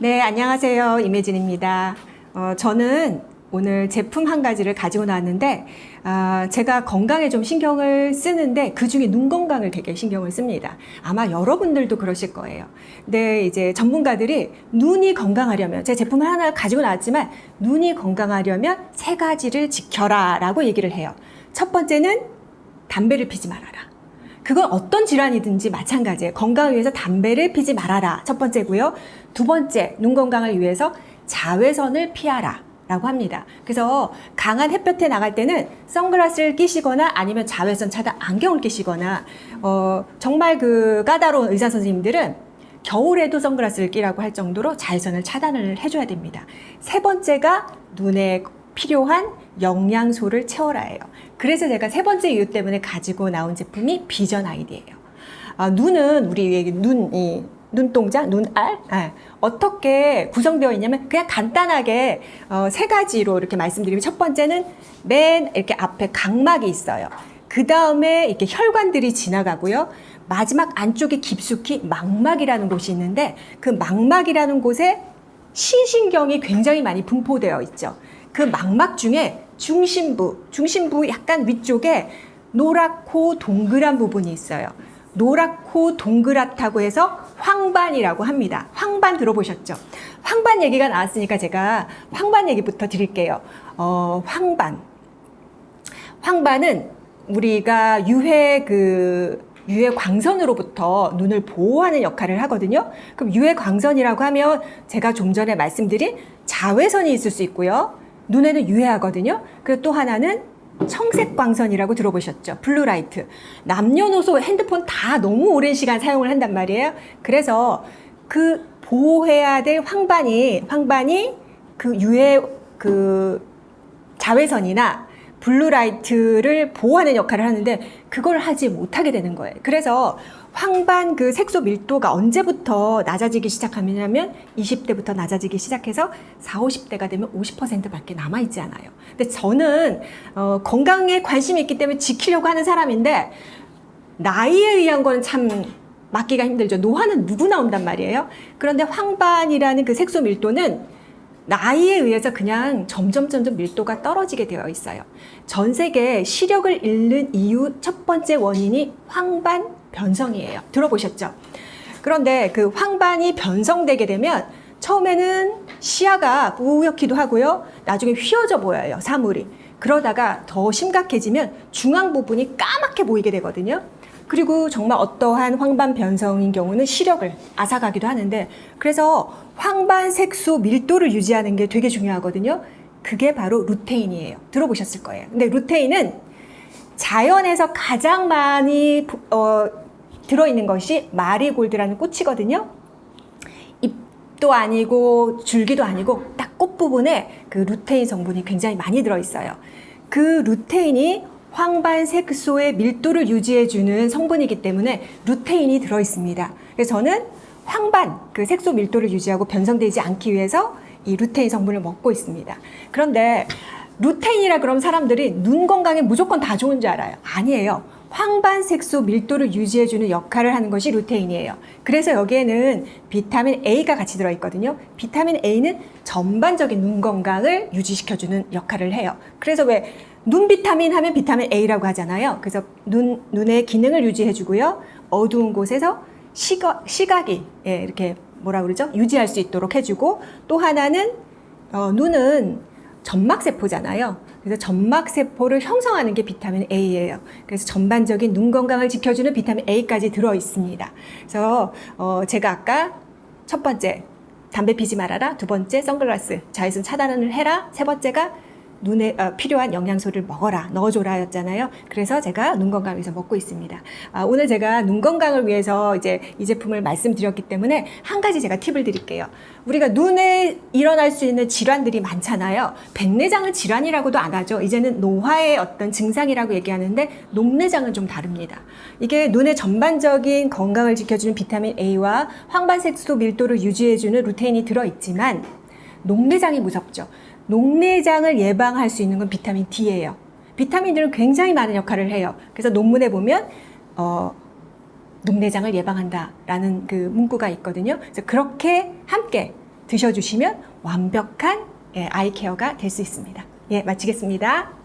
네, 안녕하세요. 임혜진입니다. 저는 오늘 제품 한 가지를 가지고 나왔는데, 제가 건강에 좀 신경을 쓰는데, 그 중에 눈 건강을 되게 신경을 씁니다. 아마 여러분들도 그러실 거예요. 근데 이제 전문가들이 눈이 건강하려면, 제 제품을 하나 가지고 나왔지만, 눈이 건강하려면 세 가지를 지켜라 라고 얘기를 해요. 첫 번째는 담배를 피지 말아라. 그건 어떤 질환이든지 마찬가지예요. 건강을 위해서 담배를 피지 말아라. 첫 번째고요. 두 번째, 눈 건강을 위해서 자외선을 피하라 라고 합니다. 그래서 강한 햇볕에 나갈 때는 선글라스를 끼시거나 아니면 자외선 차단 안경을 끼시거나 정말 그 까다로운 의사 선생님들은 겨울에도 선글라스를 끼라고 할 정도로 자외선을 차단을 해줘야 됩니다. 세 번째가 눈에 필요한 영양소를 채워라예요. 그래서 제가 세 번째 이유 때문에 가지고 나온 제품이 비전 아이디예요. 눈은 우리 눈동자, 눈알 어떻게 구성되어 있냐면 그냥 간단하게 세 가지로 이렇게 말씀드리면 첫 번째는 맨 이렇게 앞에 각막이 있어요. 그 다음에 이렇게 혈관들이 지나가고요. 마지막 안쪽에 깊숙이 망막이라는 곳이 있는데 그 망막이라는 곳에 시신경이 굉장히 많이 분포되어 있죠. 그 망막 중에 중심부 약간 위쪽에 노랗고 동그란 부분이 있어요. 노랗고 동그랗다고 해서 황반이라고 합니다. 황반 들어보셨죠? 황반 얘기가 나왔으니까 제가 황반 얘기부터 드릴게요. 황반은 우리가 유해 광선으로부터 눈을 보호하는 역할을 하거든요. 그럼 유해 광선이라고 하면 제가 좀 전에 말씀드린 자외선이 있을 수 있고요. 눈에는 유해하거든요. 그리고 또 하나는 청색 광선이라고 들어보셨죠? 블루라이트. 남녀노소 핸드폰 다 너무 오랜 시간 사용을 한단 말이에요. 그래서 그 보호해야 될 황반이 그 유해 자외선이나 블루라이트를 보호하는 역할을 하는데 그걸 하지 못하게 되는 거예요. 그래서 황반 그 색소 밀도가 언제부터 낮아지기 시작하냐면 20대부터 낮아지기 시작해서 40, 50대가 되면 50%밖에 남아있지 않아요. 근데 저는 건강에 관심이 있기 때문에 지키려고 하는 사람인데 나이에 의한 거는 참 막기가 힘들죠. 노화는 누구나 온단 말이에요. 그런데 황반이라는 그 색소 밀도는 나이에 의해서 그냥 점점 밀도가 떨어지게 되어 있어요. 전 세계 시력을 잃는 이유 첫 번째 원인이 황반 변성이에요. 들어보셨죠? 그런데 그 황반이 변성되게 되면 처음에는 시야가 뿌옇기도 하고요. 나중에 휘어져 보여요, 사물이. 그러다가 더 심각해지면 중앙 부분이 까맣게 보이게 되거든요. 그리고 정말 어떠한 황반 변성인 경우는 시력을 앗아가기도 하는데 그래서 황반 색소 밀도를 유지하는 게 되게 중요하거든요. 그게 바로 루테인이에요. 들어보셨을 거예요. 근데 루테인은 자연에서 가장 많이 들어있는 것이 마리골드라는 꽃이거든요. 잎도 아니고 줄기도 아니고 딱 꽃 부분에 그 루테인 성분이 굉장히 많이 들어있어요. 그 루테인이 황반 색소의 밀도를 유지해주는 성분이기 때문에 루테인이 들어있습니다. 그래서 저는 황반 그 색소 밀도를 유지하고 변성되지 않기 위해서 이 루테인 성분을 먹고 있습니다. 그런데 루테인이라 그러면 사람들이 눈 건강에 무조건 다 좋은 줄 알아요. 아니에요. 황반 색소 밀도를 유지해주는 역할을 하는 것이 루테인이에요. 그래서 여기에는 비타민 A가 같이 들어있거든요. 비타민 A는 전반적인 눈 건강을 유지시켜주는 역할을 해요. 그래서 왜 눈 비타민 하면 비타민 A라고 하잖아요. 그래서 눈의 기능을 유지해주고요. 어두운 곳에서 시각이 이렇게 뭐라 그러죠? 유지할 수 있도록 해주고 또 하나는 눈은 점막세포잖아요. 그래서 점막세포를 형성하는 게 비타민 A예요. 그래서 전반적인 눈 건강을 지켜주는 비타민 A까지 들어있습니다. 그래서 제가 아까 첫 번째 담배 피지 말아라, 두 번째 선글라스 자외선 차단을 해라, 세 번째가 눈에 필요한 영양소를 먹어라, 넣어줘라 였잖아요. 그래서 제가 눈 건강을 위해서 먹고 있습니다. 오늘 제가 눈 건강을 위해서 이제 이 제품을 말씀드렸기 때문에 한 가지 제가 팁을 드릴게요. 우리가 눈에 일어날 수 있는 질환들이 많잖아요. 백내장은 질환이라고도 안 하죠. 이제는 노화의 어떤 증상이라고 얘기하는데 녹내장은 좀 다릅니다. 이게 눈의 전반적인 건강을 지켜주는 비타민 A와 황반색소 밀도를 유지해주는 루테인이 들어있지만 녹내장이 무섭죠. 녹내장을 예방할 수 있는 건 비타민 D예요. 비타민 D는 굉장히 많은 역할을 해요. 그래서 논문에 보면 녹내장을 예방한다라는 그 문구가 있거든요. 그래서 그렇게 함께 드셔주시면 완벽한 아이 케어가 될 수 있습니다. 예, 마치겠습니다.